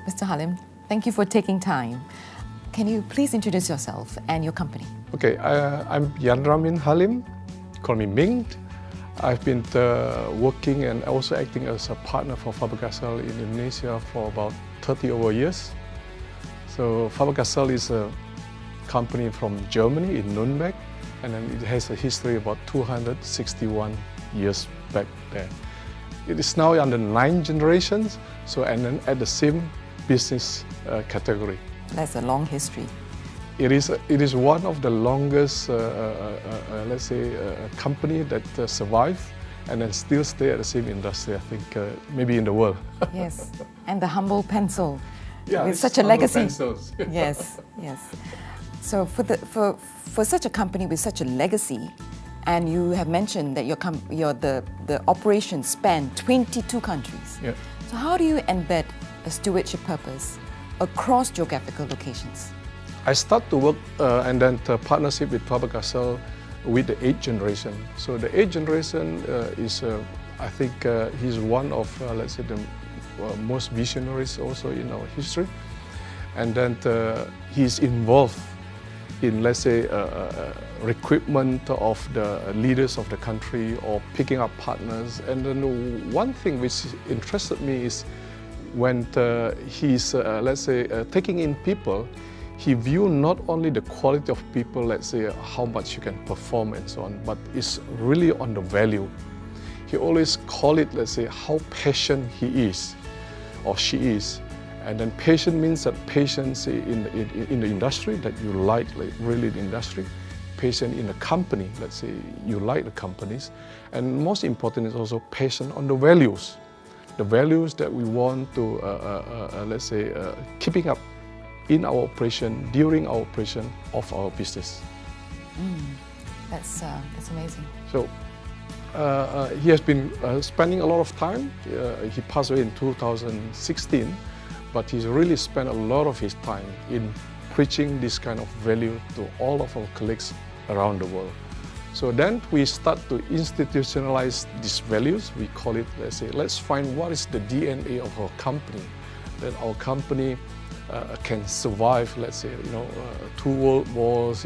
Mr. Halim, thank you for taking time. Can you please introduce yourself and your company? Okay, I'm Yandramin Halim, call me Ming. I've been working and also acting as a partner for Faber-Castell in Indonesia for about 30 over years. So Faber-Castell is a company from Germany in Nuremberg, and then it has a history about 261 years back there. It is now under 9 generations, and then at the same business category. That's a long history. It is one of the longest, let's say, company that survive and then still stay at the same industry, I think, maybe in the world. Yes, and the humble pencil with such a humble legacy. pencils. Yes, yes. So for such a company with such a legacy, and you have mentioned that the operations span 22 countries. Yeah. So how do you embed a stewardship purpose across geographical locations? I start to work and then the partnership with Faber-Castell with the 8th generation. So the 8th generation is, I think, he's one of, let's say, the most visionaries also in our history. And then he's involved in, let's say, recruitment of the leaders of the country or picking up partners. And then one thing which interested me is when he's, let's say, taking in people, he views not only the quality of people, let's say, how much you can perform and so on, but it's really on the value. He always call it, let's say, how patient he is or she is. And then patient means that patience in the industry that you like really the industry. Patient in the company, let's say, you like the companies. And most important is also patient on the values. The values that we want to, let's say, keeping up in our operation, during our operation of our business. That's amazing. So he has been spending a lot of time. He passed away in 2016, but he's really spent a lot of his time in preaching this kind of value to all of our colleagues around the world. So then we start to institutionalize these values. We call it, let's say, let's find what is the DNA of our company, that our company can survive, let's say, 2 world wars,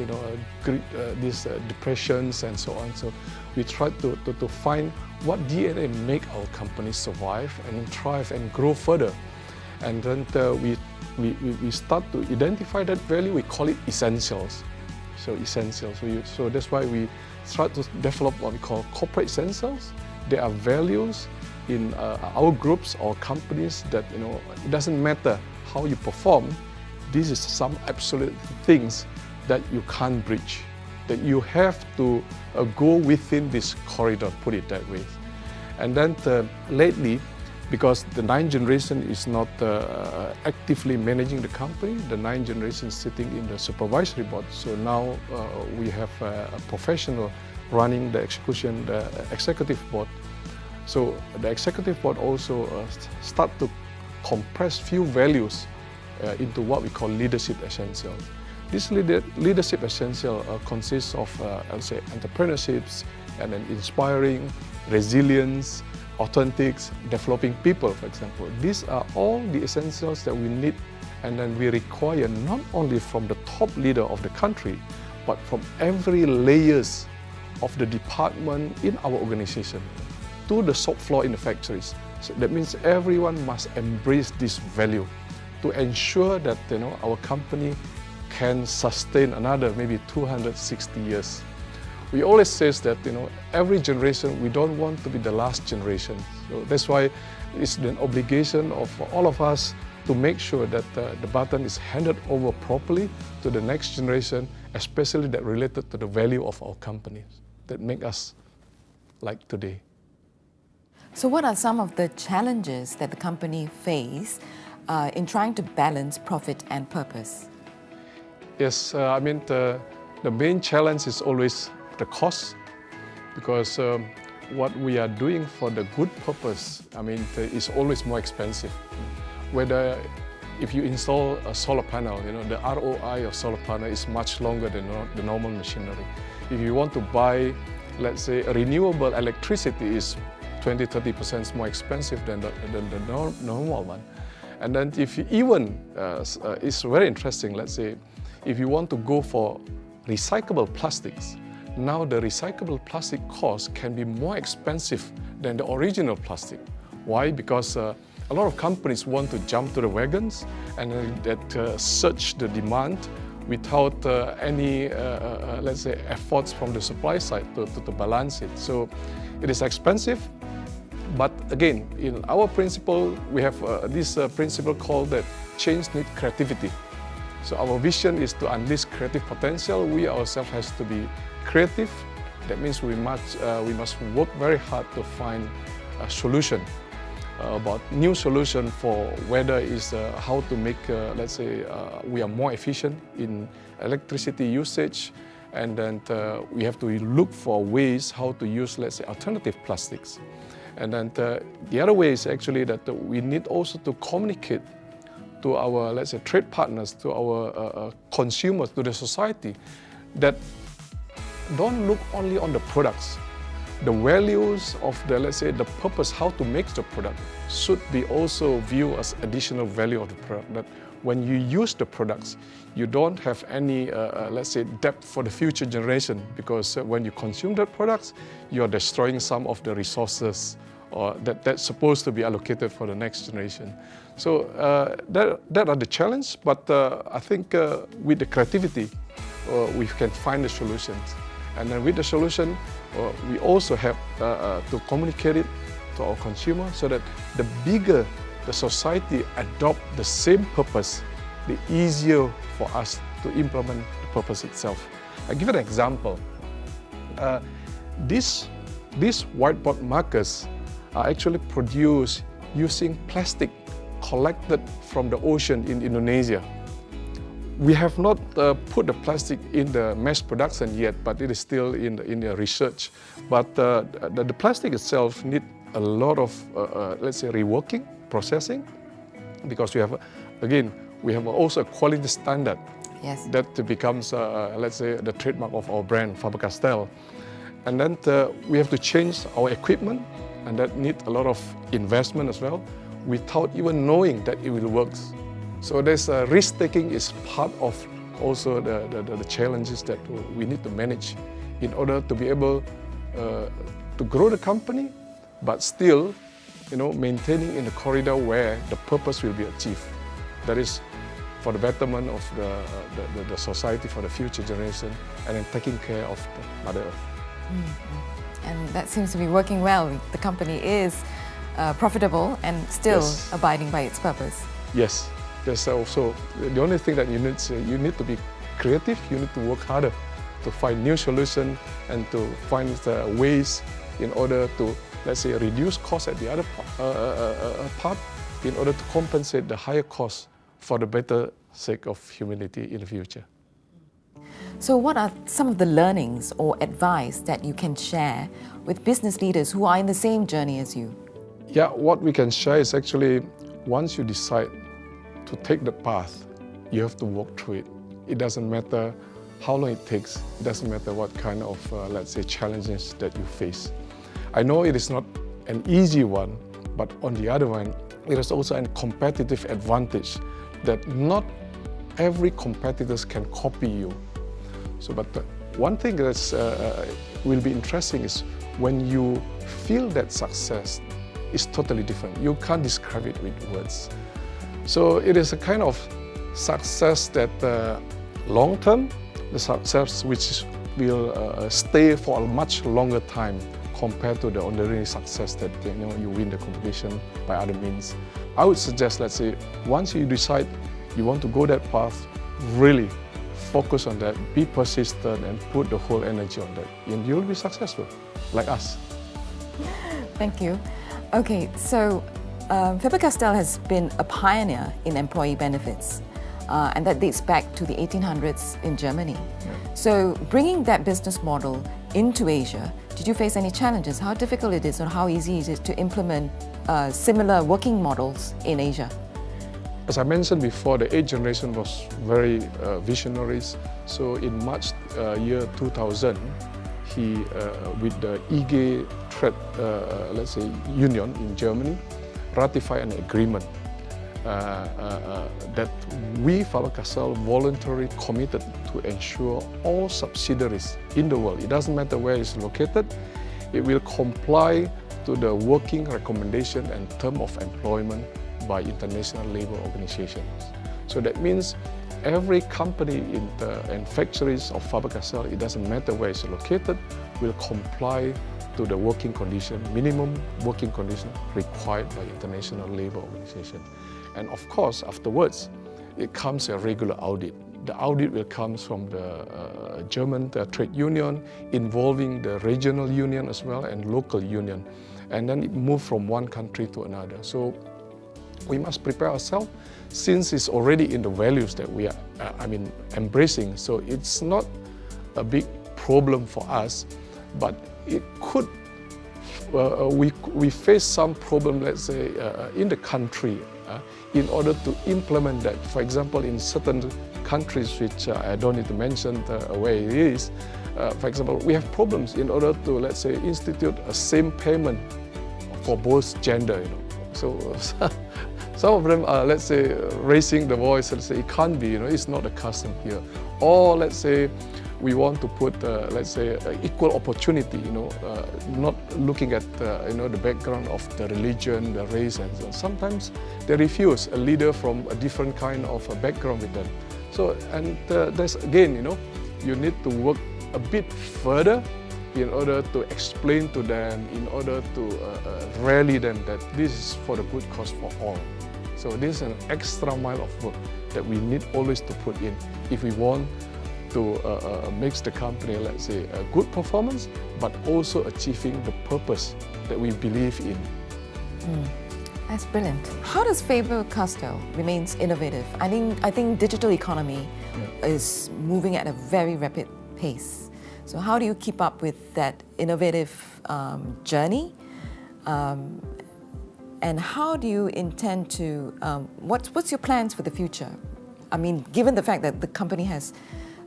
these depressions and so on. So we try to find what DNA make our company survive and thrive and grow further. And then we start to identify that value. We call it essentials. So essentials. So that's why we try to develop what we call corporate essentials. There are values in our groups or companies that, it doesn't matter how you perform, this is some absolute things that you can't breach, that you have to go within this corridor, put it that way. And then lately, because the 9th generation is not actively managing the company, the 9th generation is sitting in the supervisory board. So now we have a professional running the executive board. So the executive board also start to compress few values into what we call leadership essentials. This leadership essential consists of, I'll say, entrepreneurships and then inspiring, resilience, authentics, developing people, for example. These are all the essentials that we need and then we require not only from the top leader of the country, but from every layers of the department in our organization to the shop floor in the factories. So that means everyone must embrace this value to ensure that our company can sustain another maybe 260 years. We always say that every generation we don't want to be the last generation. So that's why it's an obligation of all of us to make sure that the baton is handed over properly to the next generation, especially that related to the value of our companies that make us like today. So what are some of the challenges that the company face in trying to balance profit and purpose? Yes, I mean, the main challenge is always the cost, because what we are doing for the good purpose, I mean, is always more expensive. Whether if you install a solar panel, the ROI of solar panel is much longer than the normal machinery. If you want to buy, let's say, renewable electricity is 20-30% more expensive than the normal one. And then if you even, it's very interesting, let's say, if you want to go for recyclable plastics, now the recyclable plastic cost can be more expensive than the original plastic. Why? Because a lot of companies want to jump to the wagons and that surge the demand without any, let's say, efforts from the supply side to balance it. So it is expensive, but again, in our principle, we have this principle called that change needs creativity. So our vision is to unleash creative potential. We ourselves has to be creative. That means we must work very hard to find a solution about new solution for whether is how to make, let's say, we are more efficient in electricity usage, and then we have to look for ways how to use, let's say, alternative plastics. And then the other way is actually that we need also to communicate to our, let's say, trade partners, to our consumers, to the society, that don't look only on the products. The values of the, let's say, the purpose, how to make the product, should be also viewed as additional value of the product. That when you use the products, you don't have any, let's say, debt for the future generation, because when you consume the products, you're destroying some of the resources or that's supposed to be allocated for the next generation. So that are the challenge, but I think with the creativity, we can find the solutions. And then with the solution, we also have to communicate it to our consumers so that the bigger the society adopt the same purpose, the easier for us to implement the purpose itself. I'll give an example. These whiteboard markers are actually produced using plastic collected from the ocean in Indonesia. We have not put the plastic in the mass production yet, but it is still in the research. But the plastic itself needs a lot of, let's say, reworking, processing, because we have, again, we have also a quality standard. Yes. That becomes, let's say, the trademark of our brand, Faber-Castell. And then we have to change our equipment, and that needs a lot of investment as well, without even knowing that it will work. So there's risk-taking is part of also the challenges that we need to manage in order to be able to grow the company, but still, maintaining in the corridor where the purpose will be achieved. That is for the betterment of the society, for the future generation, and then taking care of the Mother Earth. Mm-hmm. And that seems to be working well. The company is profitable and still abiding by its purpose. Yes. There's also the only thing that you need to be creative. You need to work harder to find new solutions and to find ways in order to, let's say, reduce costs at the other part in order to compensate the higher costs for the better sake of humanity in the future. So what are some of the learnings or advice that you can share with business leaders who are in the same journey as you? Yeah, what we can share is actually, once you decide to take the path, you have to walk through it. It doesn't matter how long it takes. It doesn't matter what kind of, let's say, challenges that you face. I know it is not an easy one, but on the other hand, it is also a competitive advantage that not every competitors can copy you. So, but one thing that's will be interesting is when you feel that success is totally different. You can't describe it with words. So it is a kind of success that long-term, the success which will stay for a much longer time compared to the ordinary success that you win the competition by other means. I would suggest, let's say, once you decide you want to go that path, really focus on that, be persistent, and put the whole energy on that, and you'll be successful, like us. Thank you. Okay, so Faber-Castell has been a pioneer in employee benefits, and that dates back to the 1800s in Germany. Yeah. So bringing that business model into Asia, did you face any challenges? How difficult it is, or how easy is it to implement similar working models in Asia? As I mentioned before, the 8th generation was very visionary. So in March year 2000, he, with the IG trade, let's say, union in Germany, ratified an agreement. that we, Faber-Castell, voluntarily committed to ensure all subsidiaries in the world, it doesn't matter where it's located, it will comply to the working recommendation and term of employment by international labor organizations. So that means every company and factories of Faber-Castell, it doesn't matter where it's located, will comply to the working condition, minimum working condition required by international labor organization. And of course, afterwards, it comes a regular audit. The audit will come from the German trade union, involving the regional union as well and local union. And then it moves from one country to another. So we must prepare ourselves since it's already in the values that we are embracing. So it's not a big problem for us, but it could, we face some problem, let's say, in the country in order to implement that. For example, in certain countries, which I don't need to mention where it is, for example, we have problems in order to, let's say, institute a same payment for both gender. So some of them are, let's say, raising the voice and say it can't be, it's not a custom here. Or let's say we want to put, let's say, equal opportunity, not looking at, the background of the religion, the race, and so on. Sometimes they refuse a leader from a different kind of a background with them. So, and that's again, you need to work a bit further in order to explain to them, in order to rally them that this is for the good cause for all. So this is an extra mile of work that we need always to put in if we want to make the company, let's say, a good performance, but also achieving the purpose that we believe in. That's brilliant. How does Faber-Castell remains innovative? I think digital economy is moving at a very rapid pace. So how do you keep up with that innovative journey? And how do you intend to, what's your plans for the future? I mean, given the fact that the company has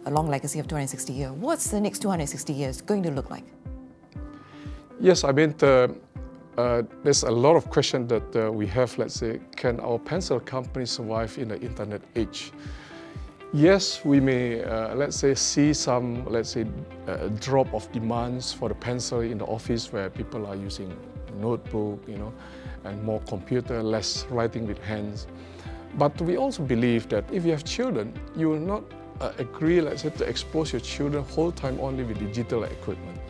a long legacy of 260 years, what's the next 260 years going to look like? Yes, there's a lot of questions that we have, let's say, can our pencil company survive in the internet age? Yes, we may, let's say, see some, let's say, drop of demands for the pencil in the office where people are using notebook, and more computer, less writing with hands. But we also believe that if you have children, you will not agree, let's say, to expose your children whole time only with digital equipment.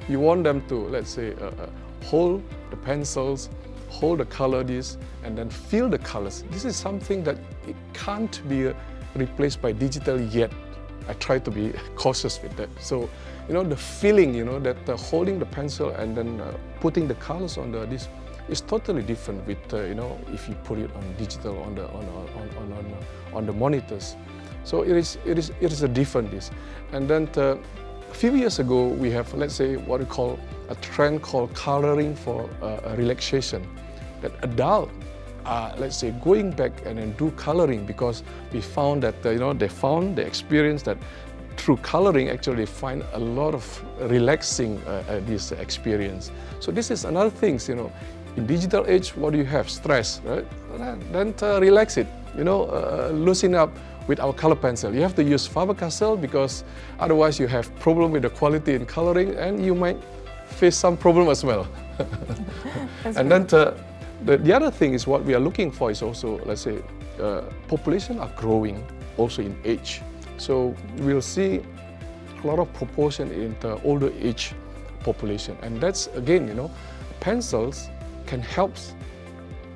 You want them to, let's say, hold the pencils, hold the color disc, and then feel the colors. This is something that it can't be replaced by digital yet. I try to be cautious with that. So, the feeling, that holding the pencil and then putting the colors on the disc is totally different with, if you put it on digital on the monitors. So it is a different disc. And then a few years ago, we have, let's say, what we call a trend called coloring for relaxation. That adults are, let's say, going back and then do coloring because we found that, they experienced that through coloring, actually, they find a lot of relaxing this experience. So this is another thing, in digital age, what do you have? Stress, right? Then relax it, loosen up with our color pencil. You have to use Faber-Castell because otherwise you have problem with the quality in coloring and you might face some problem as well. And then the other thing is what we are looking for is also, let's say, population are growing also in age. So we'll see a lot of proportion in the older age population. And that's, again, pencils can help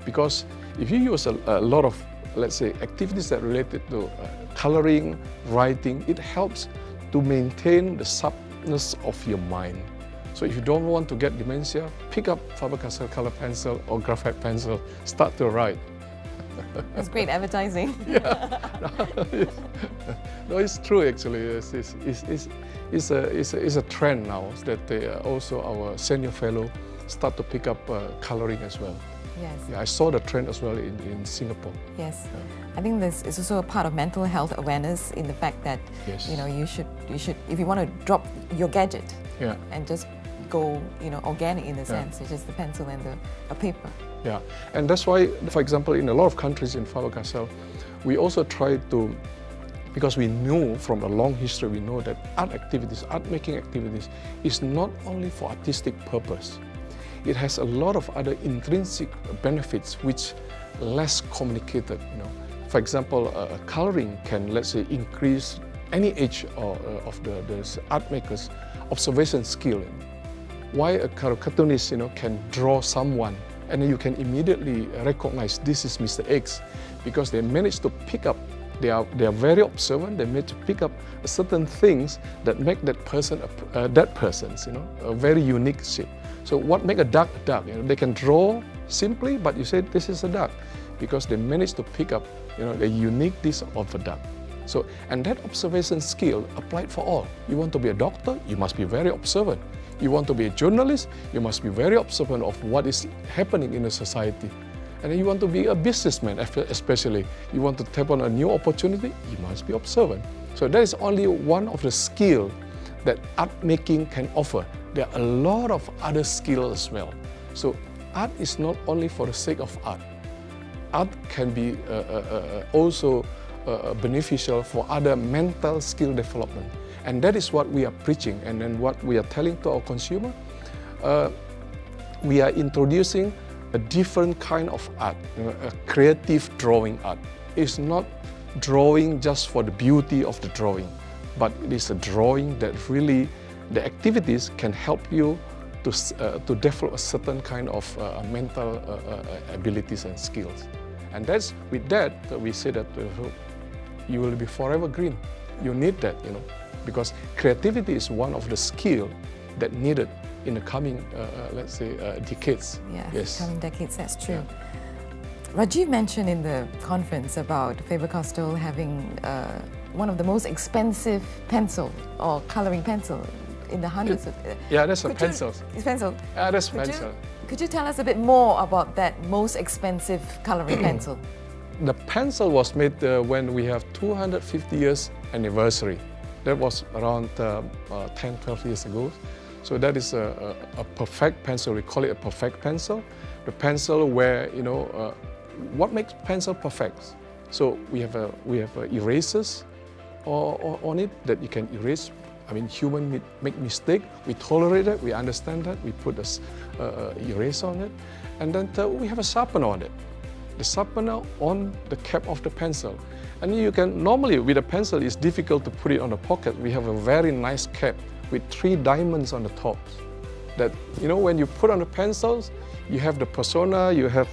because if you use a lot of, let's say, activities that are related to coloring, writing, it helps to maintain the sharpness of your mind. So if you don't want to get dementia, pick up Faber-Castell color pencil or graphite pencil, start to write. That's great advertising. Yeah. No, it's true actually. It's a trend now that also our senior fellow start to pick up coloring as well. Yes. Yeah, I saw the trend as well in Singapore. Yes. Yeah. I think this is also a part of mental health awareness in the fact that, yes, you should, if you want to drop your gadget, yeah, and just go, organic in a sense. It's just the pencil and a paper. Yeah, and that's why, for example, in a lot of countries in Faber-Castell, we also try to, because we know from a long history, we know that art activities, art-making activities, is not only for artistic purpose. It has a lot of other intrinsic benefits which less communicated. For example, coloring can, let's say, increase any age of the art maker's observation skill. Why a cartoonist, can draw someone and you can immediately recognize this is Mr. X, because they managed to pick up. They are very observant. They manage to pick up certain things that make that person, a very unique shape. So what make a duck a duck? They can draw simply, but you say this is a duck, because they managed to pick up, the uniqueness of a duck. So, and that observation skill applied for all. You want to be a doctor, you must be very observant. You want to be a journalist, you must be very observant of what is happening in a society. And then you want to be a businessman, especially. You want to tap on a new opportunity, you must be observant. So that is only one of the skills that art making can offer. There are a lot of other skills as well. So art is not only for the sake of art. Art can be also beneficial for other mental skill development. And that is what we are preaching, and then what we are telling to our consumer. We are introducing a different kind of art, a creative drawing art. It's not drawing just for the beauty of the drawing, but it is a drawing that really, the activities can help you to develop a certain kind of mental abilities and skills. And that's, with that, we say that you will be forever green. You need that, because creativity is one of the skills that needed in the coming, let's say, decades. Yes, coming decades, that's true. Yeah. Rajiv mentioned in the conference about Faber-Castell having one of the most expensive pencil or coloring pencil in the hundreds of... Yeah, that's a pencil. It's pencil? Yeah, that's pencil. Could you tell us a bit more about that most expensive coloring pencil? The pencil was made when we have 250 years anniversary. That was around 10, 12 years ago. So that is a perfect pencil. We call it a perfect pencil. The pencil where, what makes pencil perfect? So we have erasers on it that you can erase. I mean, human make mistake. We tolerate it. We understand that. We put a eraser on it, and then we have a sharpener on it. The sharpener on the cap of the pencil, and you can normally with a pencil it's difficult to put it on the pocket. We have a very nice cap with 3 diamonds on the top. That when you put on the pencils, you have the persona. You have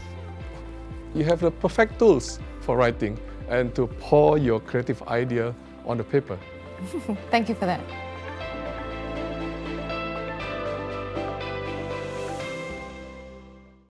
the perfect tools for writing and to pour your creative idea on the paper. Thank you for that.